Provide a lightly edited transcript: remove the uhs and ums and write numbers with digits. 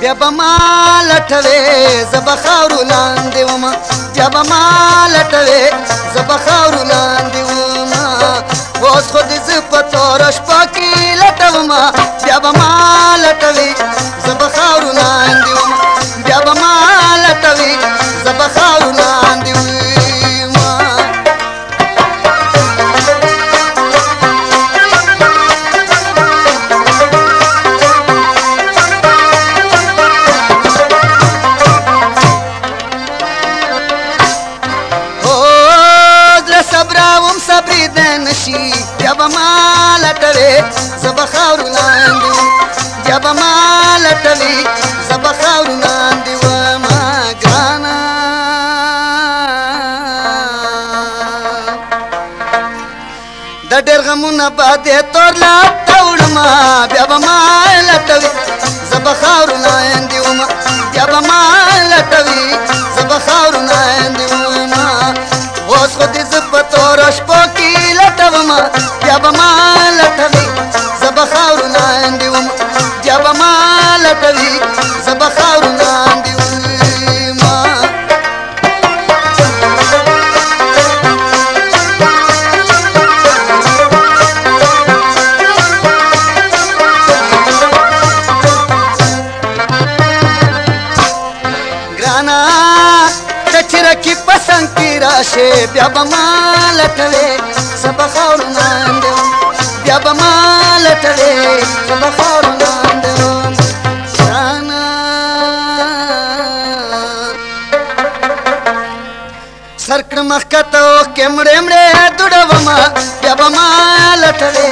بیا به ما لټوې زه به خاورو لاندې ومه بیا به ما لټوې زه به خاورو لاندې ومه اوس خو دې زه په توره شپه کې لټومه بیا به ما لټوې زه به خاورو لاندې ومه بیا به ما لټوې زه به خاورو لاندې ومه بیا به ما لټوې زه به خاورو لاندې وم بیا به ما لټوې زه به خاورو لاندې ومه ګرانه د ډېر غمونه به دې تور لاټه وړمه بیا به ما لټوې زه به خاورو لاندې ومه بیا به ما لټوې زه به خاورو لاندې ومه اوس خو دې زه په توره شپو کې لټومه بیا به ما لټوې زه به خاورو لاندې ومه بیا به ما لټوې زه به خاورو لاندې ومه ګرانه ته چې رکې پسند کې راشې بیا به ما لټوې زه به خاورو لاندې وم بیا به ما لټوې زه به خاورو لاندې وم ګرانه سر کړه مخکته اوښکې مړې مړې دوړومه بیا به ما لټوې